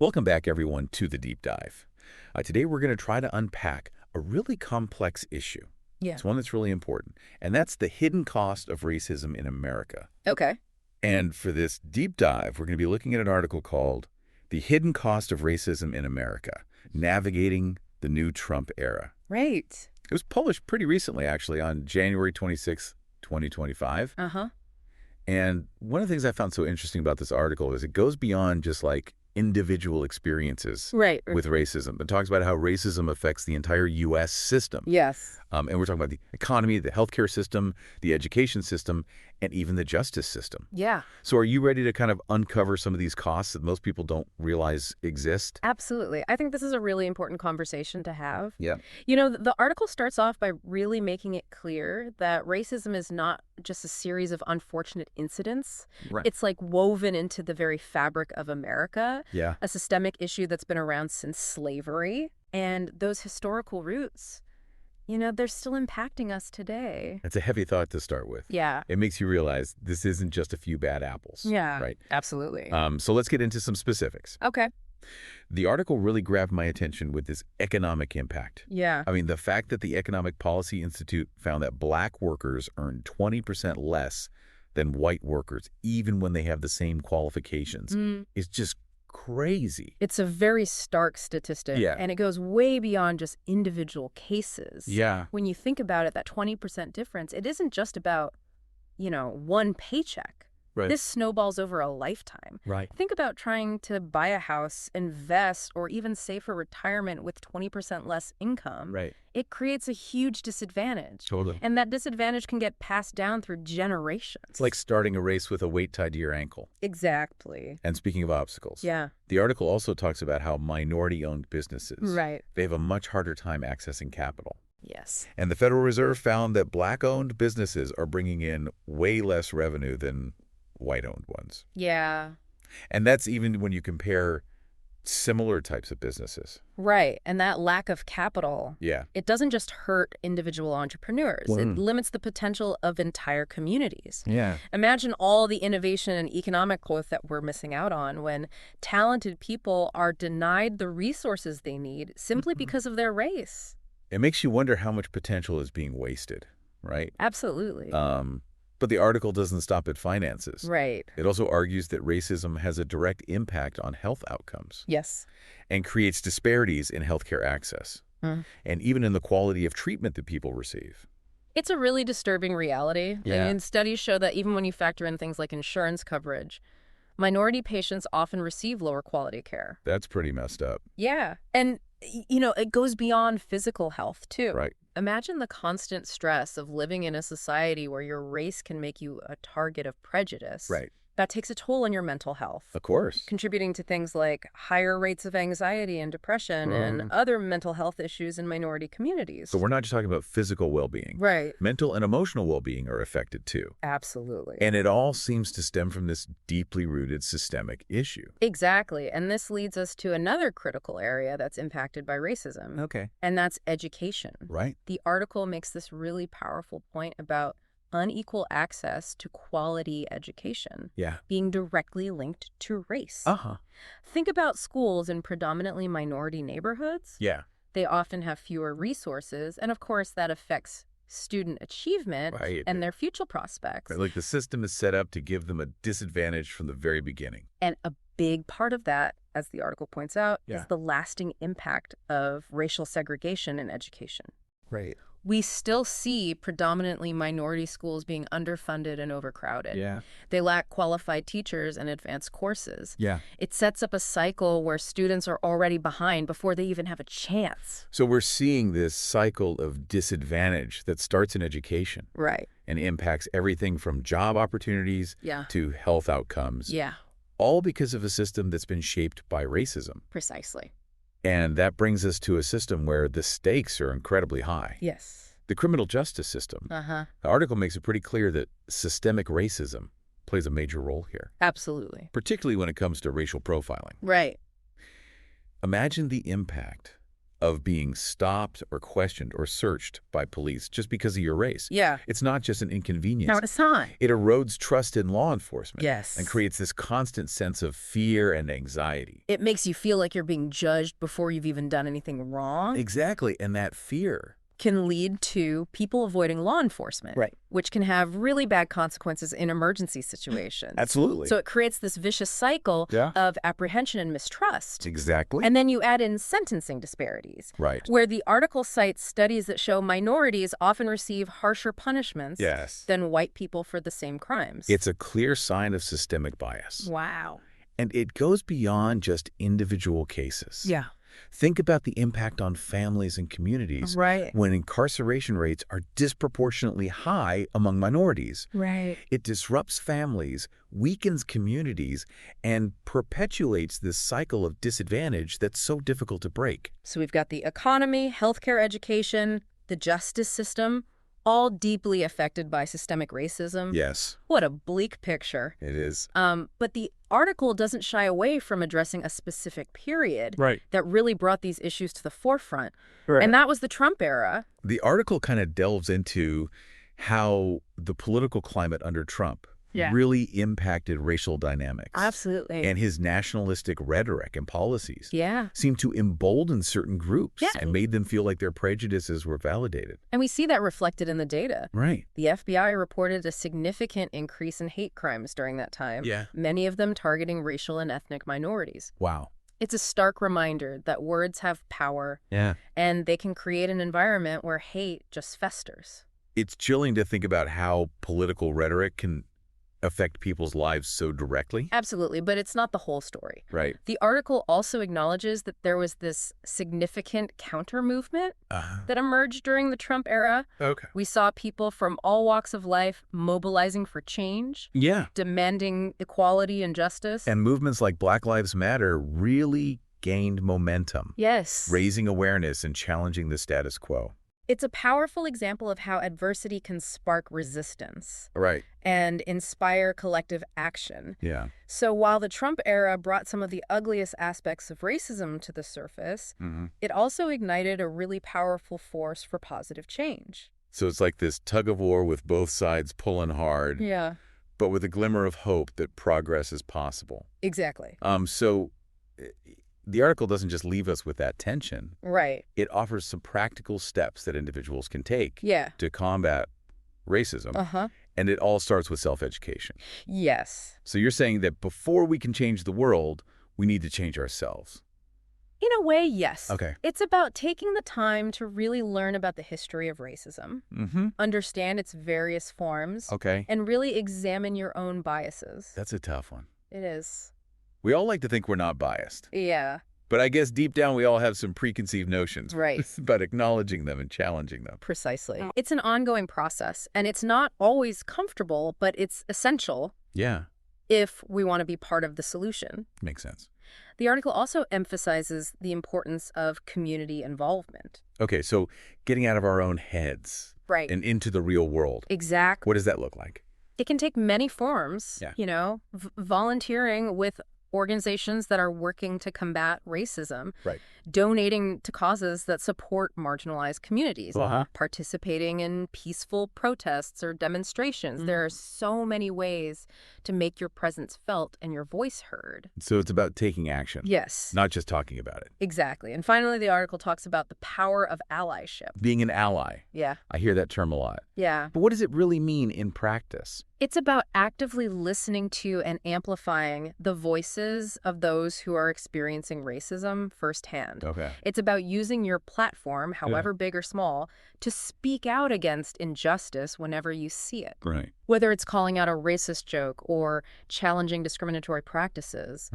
Welcome back, everyone, to the Deep Dive. Today, we're going to try to unpack a really complex issue. Yeah. It's one that's really important, and that's the hidden cost of racism in America. Okay. And for this deep dive, we're going to be looking at an article called The Hidden Cost of Racism in America, Navigating the New Trump Era. Right. It was published pretty recently, actually, on January 26, 2025. Uh-huh. And one of the things I found so interesting about this article is it goes beyond just like individual experiences Right. with racism. It talks about how racism affects the entire U.S. system. Yes. And we're talking about the economy, the healthcare system, the education system, and even the justice system. Yeah. So are you ready to kind of uncover some of these costs that most people don't realize exist? Absolutely. I think this is a really important conversation to have. Yeah. You know, the article starts off by really making it clear that racism is not just a series of unfortunate incidents. Right. It's like woven into the very fabric of America, Yeah. a systemic issue that's been around since slavery. And those historical roots, you know, they're still impacting us today. That's a heavy thought to start with. Yeah. It makes you realize this isn't just a few bad apples. Yeah. Right. Absolutely. So let's get into some specifics. Okay. The article really grabbed my attention with this economic impact. Yeah. I mean, the fact that the Economic Policy Institute found that black workers earn 20% less than white workers, even when they have the same qualifications, is just crazy. It's a very stark statistic, Yeah. and it goes way beyond just individual cases. Yeah. When you think about it, that 20% difference, it isn't just about, one paycheck. Right. This snowballs over a lifetime. Right. Think about trying to buy a house, invest, or even save for retirement with 20% less income. Right. It creates a huge disadvantage. Totally. And that disadvantage can get passed down through generations. It's like starting a race with a weight tied to your ankle. Exactly. And speaking of obstacles, Yeah. the article also talks about how minority-owned businesses, Right. they have a much harder time accessing capital. Yes. And the Federal Reserve found that black-owned businesses are bringing in way less revenue than white-owned ones. Yeah. And that's even when you compare similar types of businesses. Right. And that lack of capital, Yeah. it doesn't just hurt individual entrepreneurs. It limits the potential of entire communities. Yeah. Imagine all the innovation and economic growth that we're missing out on when talented people are denied the resources they need simply because of their race. It makes you wonder how much potential is being wasted, right? Absolutely. But the article doesn't stop at finances. Right. It also argues that racism has a direct impact on health outcomes Yes. and creates disparities in healthcare access and even in the quality of treatment that people receive. It's a really disturbing reality. Yeah. And studies show that even when you factor in things like insurance coverage, minority patients often receive lower quality care. That's pretty messed up. Yeah. And, it goes beyond physical health, too. Right. Imagine the constant stress of living in a society where your race can make you a target of prejudice. Right. That takes a toll on your mental health, Of course. contributing to things like higher rates of anxiety and depression and other mental health issues in minority communities. So we're not just talking about physical well-being. Right. Mental and emotional well-being are affected too. Absolutely. And it all seems to stem from this deeply rooted systemic issue. Exactly. And this leads us to another critical area that's impacted by racism. Okay. And that's education. Right? The article makes this really powerful point about unequal access to quality education Yeah. being directly linked to race. Uh-huh. Think about schools in predominantly minority neighborhoods. Yeah. They often have fewer resources, and of course that affects student achievement Right. and their future prospects. Like the system is set up to give them a disadvantage from the very beginning. And a big part of that, as the article points out, Yeah. is the lasting impact of racial segregation in education. Right. We still see predominantly minority schools being underfunded and overcrowded. Yeah. They lack qualified teachers and advanced courses. Yeah. It sets up a cycle where students are already behind before they even have a chance. So we're seeing this cycle of disadvantage that starts in education Right. and impacts everything from job opportunities Yeah. to health outcomes, Yeah, all because of a system that's been shaped by racism. precisely. And that brings us to a system where the stakes are incredibly high. Yes. The criminal justice system. Uh-huh. The article makes it pretty clear that systemic racism plays a major role here, Absolutely. particularly when it comes to racial profiling. Right. Imagine the impact of being stopped or questioned or searched by police just because of your race. Yeah. It's not just an inconvenience. No, it's not. It erodes trust in law enforcement. Yes. And creates this constant sense of fear and anxiety. It makes you feel like you're being judged before you've even done anything wrong. Exactly. And that fear Can lead to people avoiding law enforcement. Right. Which can have really bad consequences in emergency situations. Absolutely. So it creates this vicious cycle of apprehension and mistrust. Exactly. And then you add in sentencing disparities. Right. Where the article cites studies that show minorities often receive harsher punishments than white people for the same crimes. It's a clear sign of systemic bias. Wow. And it goes beyond just individual cases. Yeah. Think about the impact on families and communities when incarceration rates are disproportionately high among minorities. Right. It disrupts families, weakens communities, and perpetuates this cycle of disadvantage that's so difficult to break. So we've got the economy, healthcare, education, the justice system, all deeply affected by systemic racism. Yes. What a bleak picture. It is. But the article doesn't shy away from addressing a specific period that really brought these issues to the forefront. And that was the Trump era. The article kind of delves into how the political climate under Trump really impacted racial dynamics. Absolutely. And his nationalistic rhetoric and policies Yeah. seemed to embolden certain groups and made them feel like their prejudices were validated. And we see that reflected in the data. Right. The FBI reported a significant increase in hate crimes during that time, many of them targeting racial and ethnic minorities. Wow. It's a stark reminder that words have power, and they can create an environment where hate just festers. It's chilling to think about how political rhetoric can affect people's lives so directly. Absolutely, but it's not the whole story. Right. The article also acknowledges that there was this significant counter-movement that emerged during the Trump era. Okay. We saw people from all walks of life mobilizing for change, demanding equality and justice. And movements like Black Lives Matter really gained momentum. Yes. Raising awareness and challenging the status quo. It's a powerful example of how adversity can spark resistance. Right. And inspire collective action. Yeah. So while the Trump era brought some of the ugliest aspects of racism to the surface, it also ignited a really powerful force for positive change. So it's like this tug of war with both sides pulling hard. Yeah. But with a glimmer of hope that progress is possible. Exactly. So the article doesn't just leave us with that tension. Right. It offers some practical steps that individuals can take to combat racism. And it all starts with self-education. Yes. So you're saying that before we can change the world, we need to change ourselves. In a way, yes. Okay. It's about taking the time to really learn about the history of racism, understand its various forms, and really examine your own biases. That's a tough one. It is. We all like to think we're not biased. Yeah. But I guess deep down we all have some preconceived notions. Right. About acknowledging them and challenging them. Precisely. It's an ongoing process, and it's not always comfortable, but it's essential. Yeah. If we want to be part of the solution. Makes sense. The article also emphasizes the importance of community involvement. Okay, so getting out of our own heads. Right. And into the real world. Exactly. What does that look like? It can take many forms, you know, volunteering with organizations that are working to combat racism, donating to causes that support marginalized communities, participating in peaceful protests or demonstrations. There are so many ways to make your presence felt and your voice heard. So it's about taking action. Yes. Not just talking about it. Exactly. And finally, the article talks about the power of allyship. Being an ally. Yeah. I hear that term a lot. Yeah. But what does it really mean in practice? It's about actively listening to and amplifying the voices of those who are experiencing racism firsthand. Okay. It's about using your platform, however big or small, to speak out against injustice whenever you see it. Right. Whether it's calling out a racist joke or challenging discriminatory practices,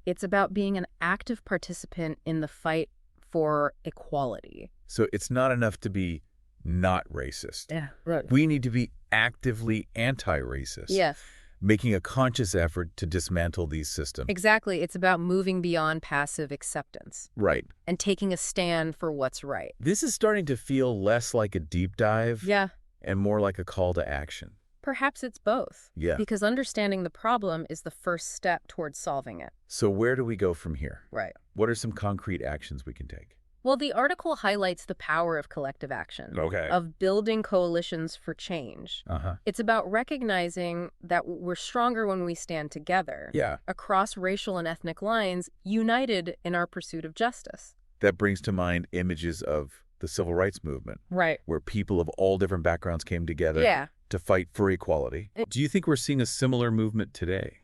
it's about being an active participant in the fight for equality. So it's not enough to be not racist. Yeah, right. We need to be actively anti-racist. Yes. Making a conscious effort to dismantle these systems. Exactly. It's about moving beyond passive acceptance. Right. And taking a stand for what's right. This is starting to feel less like a deep dive. Yeah. And more like a call to action. Perhaps it's both. Yeah. Because understanding the problem is the first step towards solving it. So where do we go from here? Right. What are some concrete actions we can take? Well, the article highlights the power of collective action, of building coalitions for change. It's about recognizing that we're stronger when we stand together, across racial and ethnic lines, united in our pursuit of justice. That brings to mind images of the civil rights movement, where people of all different backgrounds came together to fight for equality. Do you think we're seeing a similar movement today?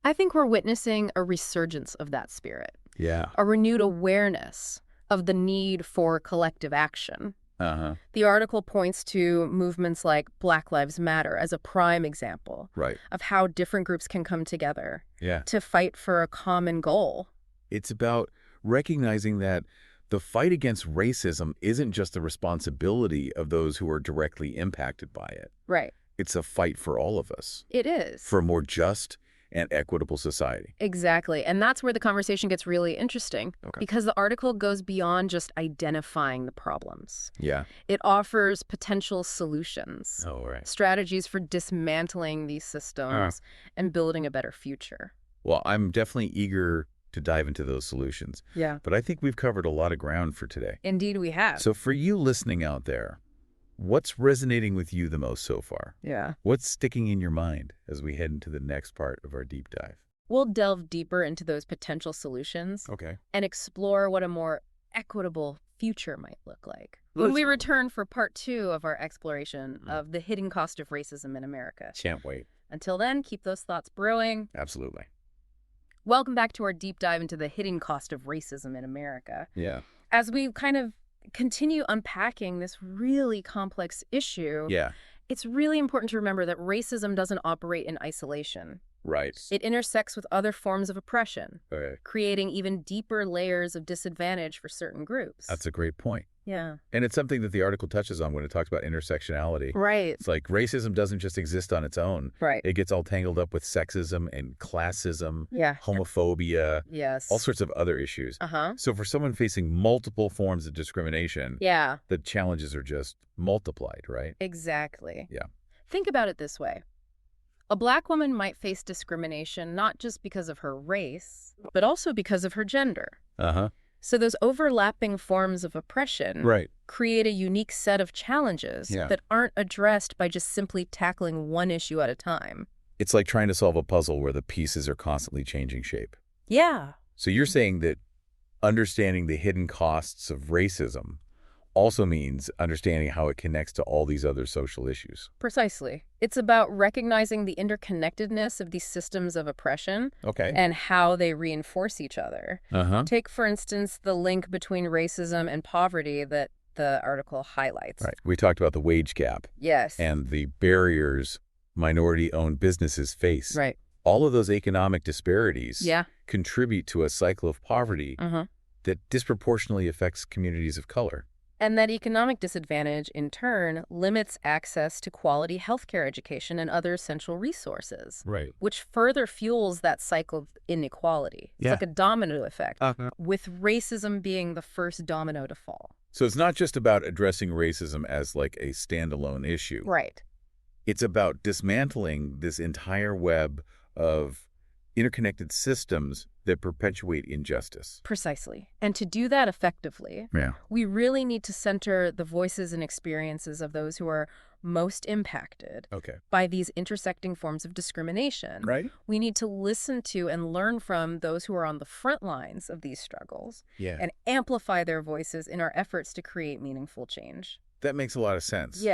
I think we're witnessing a resurgence of that spirit. Yeah. A renewed awareness of the need for collective action. The article points to movements like Black Lives Matter as a prime example of how different groups can come together to fight for a common goal. It's about recognizing that the fight against racism isn't just the responsibility of those who are directly impacted by it. It's a fight for all of us. It is. For a more just and equitable society. Exactly. And that's where the conversation gets really interesting, because the article goes beyond just identifying the problems. It offers potential solutions, strategies for dismantling these systems and building a better future. Well, I'm definitely eager to dive into those solutions. But I think we've covered a lot of ground for today. Indeed, we have. So for you listening out there, what's resonating with you the most so far? What's sticking in your mind as we head into the next part of our deep dive? We'll delve deeper into those potential solutions and explore what a more equitable future might look like when we return for part 2 of our exploration of the hidden cost of racism in America. Can't wait. Until then, keep those thoughts brewing. Absolutely. Welcome back to our deep dive into the hidden cost of racism in America. As we kind of continue unpacking this really complex issue, it's really important to remember that racism doesn't operate in isolation. It intersects with other forms of oppression, creating even deeper layers of disadvantage for certain groups. That's a great point. And it's something that the article touches on when it talks about intersectionality. It's like racism doesn't just exist on its own. It gets all tangled up with sexism and classism, homophobia, all sorts of other issues. So for someone facing multiple forms of discrimination, the challenges are just multiplied, right? Exactly. Think about it this way. A Black woman might face discrimination not just because of her race, but also because of her gender. So those overlapping forms of oppression create a unique set of challenges that aren't addressed by just simply tackling one issue at a time. It's like trying to solve a puzzle where the pieces are constantly changing shape. So you're saying that understanding the hidden costs of racism also means understanding how it connects to all these other social issues. Precisely. It's about recognizing the interconnectedness of these systems of oppression and how they reinforce each other. Take, for instance, the link between racism and poverty that the article highlights. We talked about the wage gap. And the barriers minority-owned businesses face. All of those economic disparities contribute to a cycle of poverty that disproportionately affects communities of color. And that economic disadvantage, in turn, limits access to quality healthcare education and other essential resources, which further fuels that cycle of inequality. It's like a domino effect, with racism being the first domino to fall. So it's not just about addressing racism as like a standalone issue. It's about dismantling this entire web of interconnected systems that perpetuate injustice. Precisely. And to do that effectively, we really need to center the voices and experiences of those who are most impacted by these intersecting forms of discrimination. We need to listen to and learn from those who are on the front lines of these struggles and amplify their voices in our efforts to create meaningful change. That makes a lot of sense.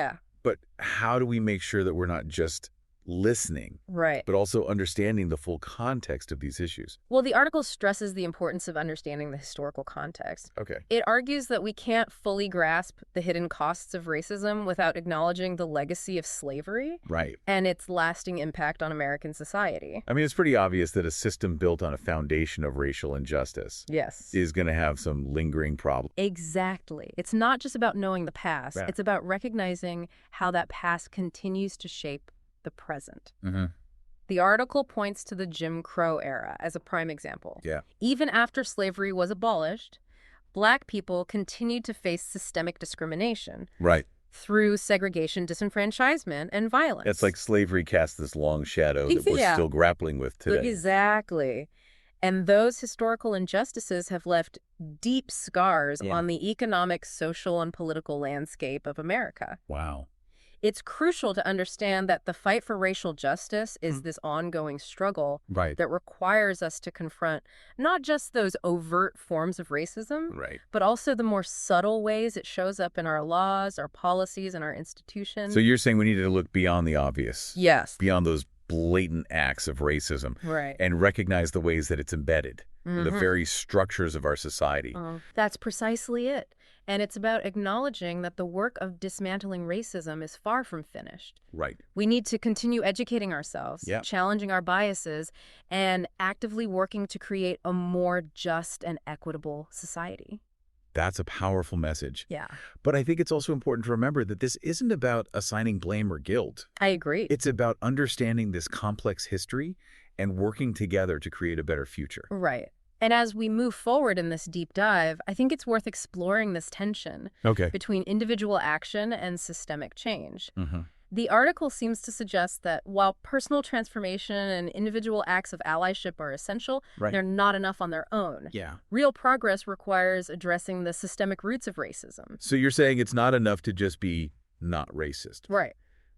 But how do we make sure that we're not just listening, but also understanding the full context of these issues? Well, the article stresses the importance of understanding the historical context. It argues that we can't fully grasp the hidden costs of racism without acknowledging the legacy of slavery and its lasting impact on American society. I mean, it's pretty obvious that a system built on a foundation of racial injustice is going to have some lingering problems. Exactly. It's not just about knowing the past. It's about recognizing how that past continues to shape the present. The article points to the Jim Crow era as a prime example. Even after slavery was abolished, Black people continued to face systemic discrimination through segregation, disenfranchisement, and violence. It's like slavery cast this long shadow that we're still grappling with today. Exactly. And those historical injustices have left deep scars on the economic, social, and political landscape of America. Wow. It's crucial to understand that the fight for racial justice is this ongoing struggle that requires us to confront not just those overt forms of racism, but also the more subtle ways it shows up in our laws, our policies, and our institutions. So you're saying we need to look beyond the obvious. Yes. Beyond those blatant acts of racism. And recognize the ways that it's embedded in the very structures of our society. That's precisely it. And it's about acknowledging that the work of dismantling racism is far from finished. We need to continue educating ourselves, challenging our biases, and actively working to create a more just and equitable society. That's a powerful message. Yeah. But I think it's also important to remember that this isn't about assigning blame or guilt. I agree. It's about understanding this complex history and working together to create a better future. Right. And as we move forward in this deep dive, I think it's worth exploring this tension between individual action and systemic change. The article seems to suggest that while personal transformation and individual acts of allyship are essential, they're not enough on their own. Real progress requires addressing the systemic roots of racism. So you're saying it's not enough to just be not racist. Right.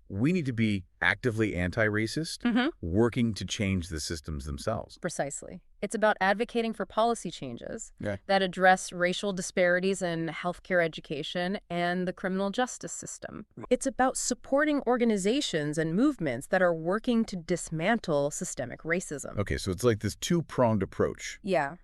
We need to be actively anti-racist, working to change the systems themselves. Precisely. It's about advocating for policy changes that address racial disparities in healthcare, education, and the criminal justice system. It's about supporting organizations and movements that are working to dismantle systemic racism. Okay, so it's like this two-pronged approach. Yeah.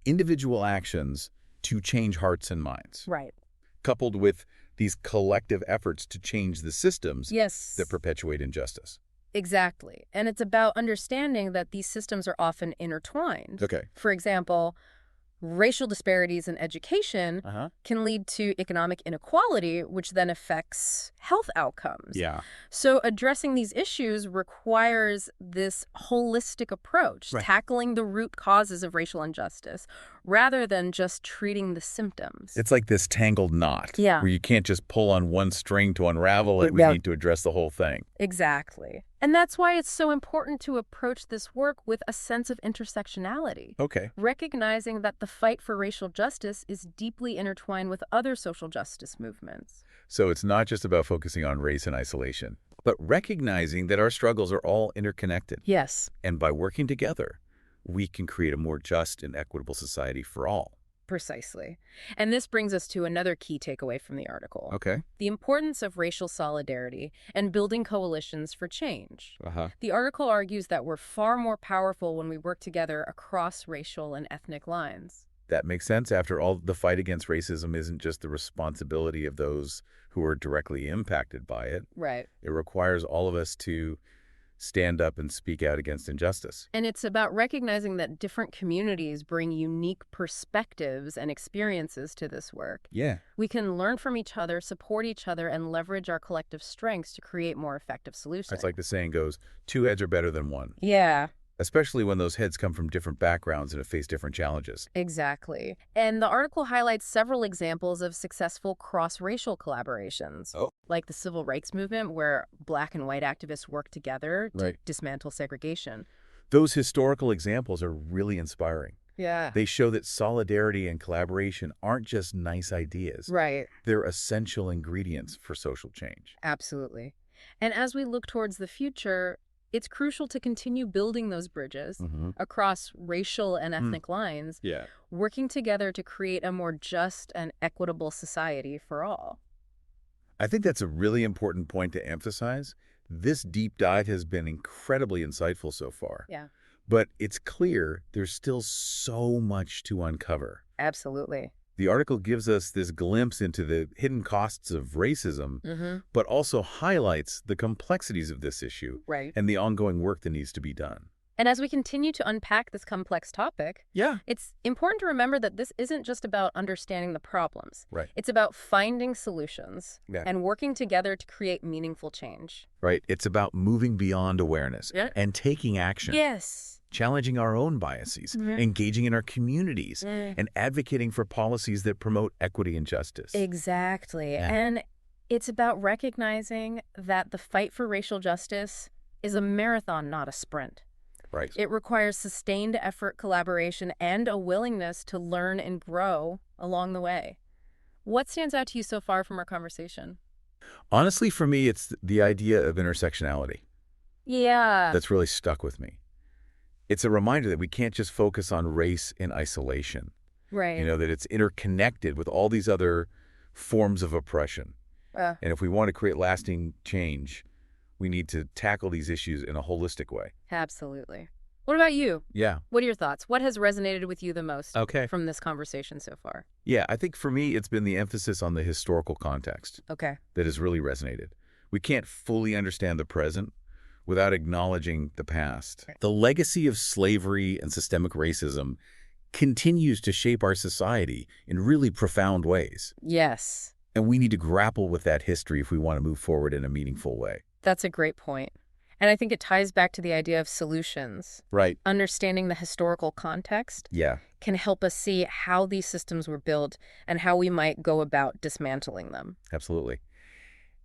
Individual actions to change hearts and minds. Right. Coupled with these collective efforts to change the systems that perpetuate injustice. Exactly. And it's about understanding that these systems are often intertwined. Okay. For example, racial disparities in education can lead to economic inequality, which then affects health outcomes. Yeah. So addressing these issues requires this holistic approach, tackling the root causes of racial injustice, rather than just treating the symptoms. It's like this tangled knot where you can't just pull on one string to unravel it. We need to address the whole thing. Exactly. And that's why it's so important to approach this work with a sense of intersectionality. Okay. Recognizing that the fight for racial justice is deeply intertwined with other social justice movements. So it's not just about focusing on race in isolation, but recognizing that our struggles are all interconnected. Yes. And by working together, we can create a more just and equitable society for all. Precisely. And this brings us to another key takeaway from the article. Okay. The importance of racial solidarity and building coalitions for change. The article argues that we're far more powerful when we work together across racial and ethnic lines. That makes sense. After all, the fight against racism isn't just the responsibility of those who are directly impacted by it. Right. It requires all of us to stand up and speak out against injustice. And it's about recognizing that different communities bring unique perspectives and experiences to this work. Yeah. We can learn from each other, support each other, and leverage our collective strengths to create more effective solutions. It's like the saying goes, 2 heads are better than 1. Yeah. Especially when those heads come from different backgrounds and have faced different challenges. Exactly. And the article highlights several examples of successful cross-racial collaborations, like the civil rights movement, where Black and white activists work together to dismantle segregation. Those historical examples are really inspiring. Yeah. They show that solidarity and collaboration aren't just nice ideas. Right. They're essential ingredients for social change. Absolutely. And as we look towards the future, it's crucial to continue building those bridges across racial and ethnic lines, working together to create a more just and equitable society for all. I think that's a really important point to emphasize. This deep dive has been incredibly insightful so far. Yeah. But it's clear there's still so much to uncover. Absolutely. The article gives us this glimpse into the hidden costs of racism, but also highlights the complexities of this issue and the ongoing work that needs to be done. And as we continue to unpack this complex topic, it's important to remember that this isn't just about understanding the problems. It's about finding solutions and working together to create meaningful change. It's about moving beyond awareness and taking action. Challenging our own biases, engaging in our communities, and advocating for policies that promote equity and justice. Exactly. And it's about recognizing that the fight for racial justice is a marathon, not a sprint. Right. It requires sustained effort, collaboration, and a willingness to learn and grow along the way. What stands out to you so far from our conversation? Honestly, for me, it's the idea of intersectionality. Yeah. That's really stuck with me. It's a reminder that we can't just focus on race in isolation. Right. That it's interconnected with all these other forms of oppression. And if we want to create lasting change, we need to tackle these issues in a holistic way. Absolutely. What about you? Yeah. What are your thoughts? What has resonated with you the most from this conversation so far? Yeah, I think for me, it's been the emphasis on the historical context that has really resonated. We can't fully understand the present without acknowledging the past. The legacy of slavery and systemic racism continues to shape our society in really profound ways. Yes. And we need to grapple with that history if we want to move forward in a meaningful way. That's a great point. And I think it ties back to the idea of solutions. Right. Understanding the historical context can help us see how these systems were built and how we might go about dismantling them. Absolutely.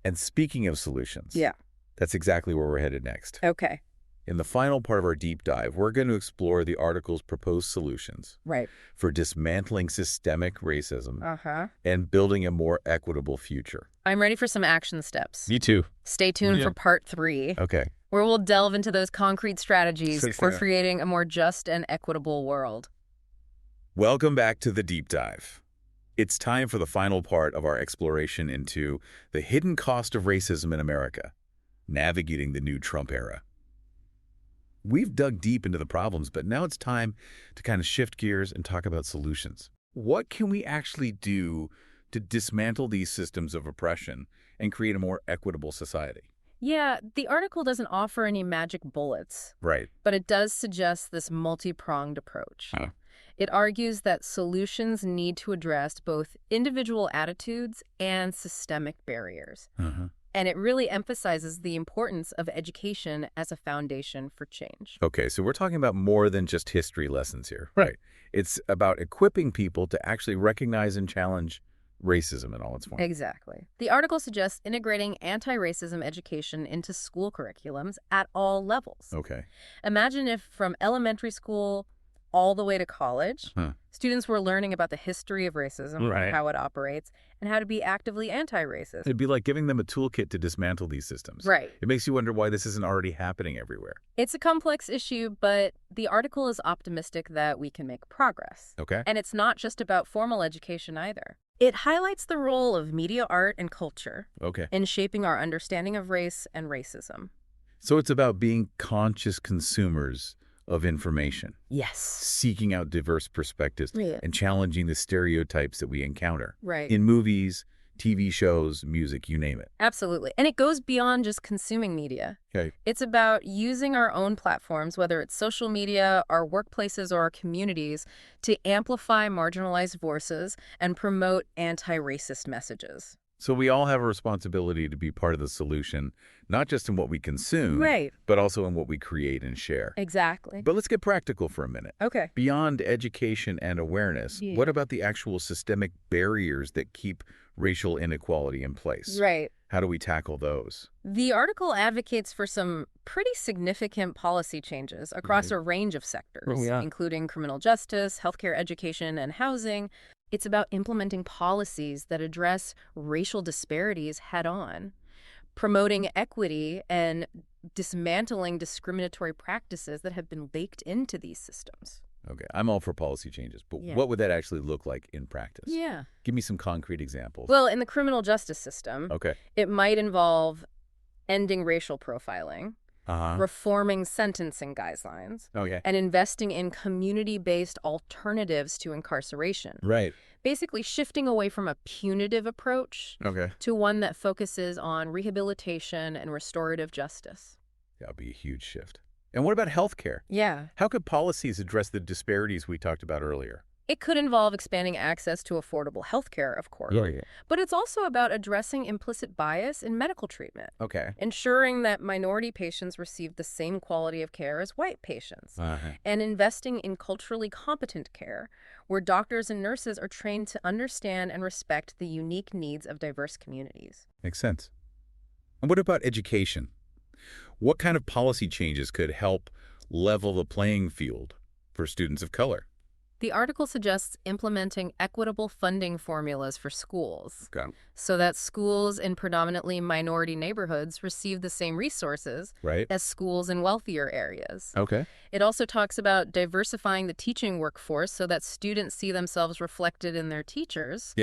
And speaking of solutions, that's exactly where we're headed next. Okay. In the final part of our deep dive, we're going to explore the article's proposed solutions for dismantling systemic racism and building a more equitable future. I'm ready for some action steps. Me too. Stay tuned for part 3, where we'll delve into those concrete strategies for creating a more just and equitable world. Welcome back to the deep dive. It's time for the final part of our exploration into the hidden cost of racism in America, navigating the new Trump era. We've dug deep into the problems, but now it's time to kind of shift gears and talk about solutions. What can we actually do to dismantle these systems of oppression and create a more equitable society? Yeah, the article doesn't offer any magic bullets. Right. But it does suggest this multi-pronged approach. It argues that solutions need to address both individual attitudes and systemic barriers. And it really emphasizes the importance of education as a foundation for change. Okay, so we're talking about more than just history lessons here. Right. It's about equipping people to actually recognize and challenge racism in all its forms. Exactly. The article suggests integrating anti-racism education into school curriculums at all levels. Okay. Imagine if from elementary school all the way to college, students were learning about the history of racism, how it operates, and how to be actively anti-racist. It'd be like giving them a toolkit to dismantle these systems. Right. It makes you wonder why this isn't already happening everywhere. It's a complex issue, but the article is optimistic that we can make progress. Okay. And it's not just about formal education either. It highlights the role of media, art, and culture in shaping our understanding of race and racism. So it's about being conscious consumers of information. Yes. Seeking out diverse perspectives and challenging the stereotypes that we encounter. Right. In movies, TV shows, music, you name it. Absolutely. And it goes beyond just consuming media. Okay. It's about using our own platforms, whether it's social media, our workplaces, or our communities, to amplify marginalized voices and promote anti-racist messages. So we all have a responsibility to be part of the solution, not just in what we consume, but also in what we create and share. Exactly. But let's get practical for a minute. Okay. Beyond education and awareness, what about the actual systemic barriers that keep racial inequality in place? Right. How do we tackle those? The article advocates for some pretty significant policy changes across a range of sectors, including criminal justice, healthcare, education, and housing. It's about implementing policies that address racial disparities head-on, promoting equity, and dismantling discriminatory practices that have been baked into these systems. Okay, I'm all for policy changes, but what would that actually look like in practice? Yeah. Give me some concrete examples. Well, in the criminal justice system, it might involve ending racial profiling, reforming sentencing guidelines, and investing in community-based alternatives to incarceration. Right. Basically shifting away from a punitive approach to one that focuses on rehabilitation and restorative justice. That would be a huge shift. And what about healthcare? Yeah. How could policies address the disparities we talked about earlier? It could involve expanding access to affordable healthcare, of course. But it's also about addressing implicit bias in medical treatment. Ensuring that minority patients receive the same quality of care as white patients. And investing in culturally competent care, where doctors and nurses are trained to understand and respect the unique needs of diverse communities. Makes sense. And what about education? What kind of policy changes could help level the playing field for students of color? The article suggests implementing equitable funding formulas for schools so that schools in predominantly minority neighborhoods receive the same resources as schools in wealthier areas. It also talks about diversifying the teaching workforce so that students see themselves reflected in their teachers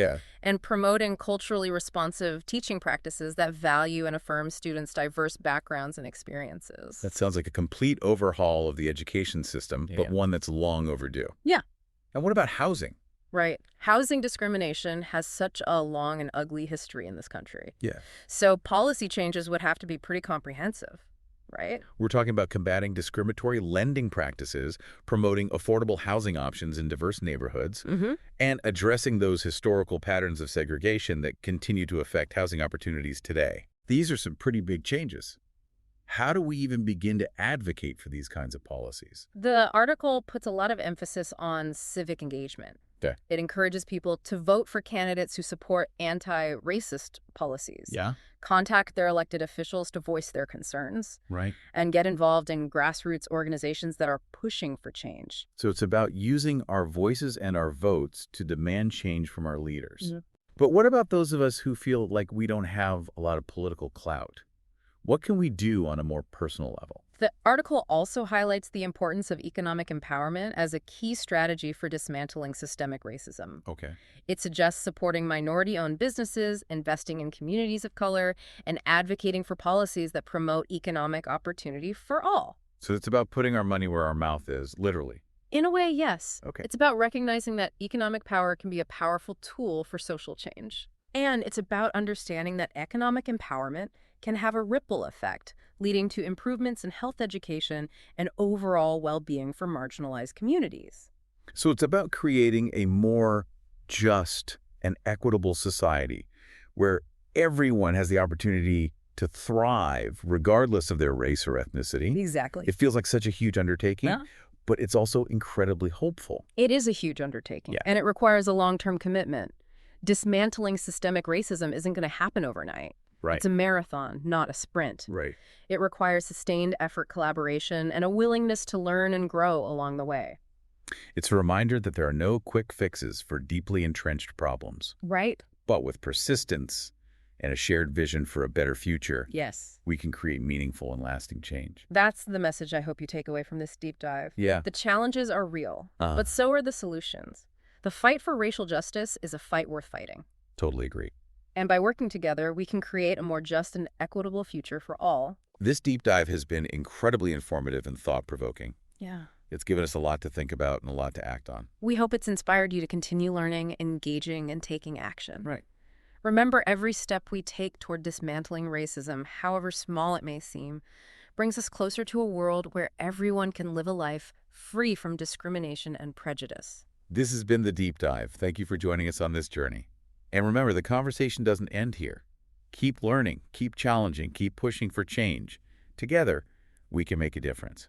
and promoting culturally responsive teaching practices that value and affirm students' diverse backgrounds and experiences. That sounds like a complete overhaul of the education system, but one that's long overdue. Yeah. And what about housing? Right. Housing discrimination has such a long and ugly history in this country. Yeah. So policy changes would have to be pretty comprehensive, right? We're talking about combating discriminatory lending practices, promoting affordable housing options in diverse neighborhoods, and addressing those historical patterns of segregation that continue to affect housing opportunities today. These are some pretty big changes. How do we even begin to advocate for these kinds of policies? The article puts a lot of emphasis on civic engagement. It encourages people to vote for candidates who support anti-racist policies. Contact their elected officials to voice their concerns. And get involved in grassroots organizations that are pushing for change. So it's about using our voices and our votes to demand change from our leaders. But what about those of us who feel like we don't have a lot of political clout? What can we do on a more personal level? The article also highlights the importance of economic empowerment as a key strategy for dismantling systemic racism. It suggests supporting minority-owned businesses, investing in communities of color, and advocating for policies that promote economic opportunity for all. So it's about putting our money where our mouth is, literally. In a way, yes. It's about recognizing that economic power can be a powerful tool for social change. And it's about understanding that economic empowerment can have a ripple effect, leading to improvements in health education and overall well-being for marginalized communities. So it's about creating a more just and equitable society where everyone has the opportunity to thrive regardless of their race or ethnicity. Exactly. It feels like such a huge undertaking, but it's also incredibly hopeful. It is a huge undertaking, and it requires a long-term commitment. Dismantling systemic racism isn't going to happen overnight. It's a marathon, not a sprint. It requires sustained effort, collaboration, and a willingness to learn and grow along the way. It's a reminder that there are no quick fixes for deeply entrenched problems. But with persistence and a shared vision for a better future, we can create meaningful and lasting change. That's the message I hope you take away from this deep dive. The challenges are real, but so are the solutions. The fight for racial justice is a fight worth fighting. Totally agree. And by working together, we can create a more just and equitable future for all. This deep dive has been incredibly informative and thought-provoking. It's given us a lot to think about and a lot to act on. We hope it's inspired you to continue learning, engaging, and taking action. Remember, every step we take toward dismantling racism, however small it may seem, brings us closer to a world where everyone can live a life free from discrimination and prejudice. This has been The Deep Dive. Thank you for joining us on this journey. And remember, the conversation doesn't end here. Keep learning, keep challenging, keep pushing for change. Together, we can make a difference.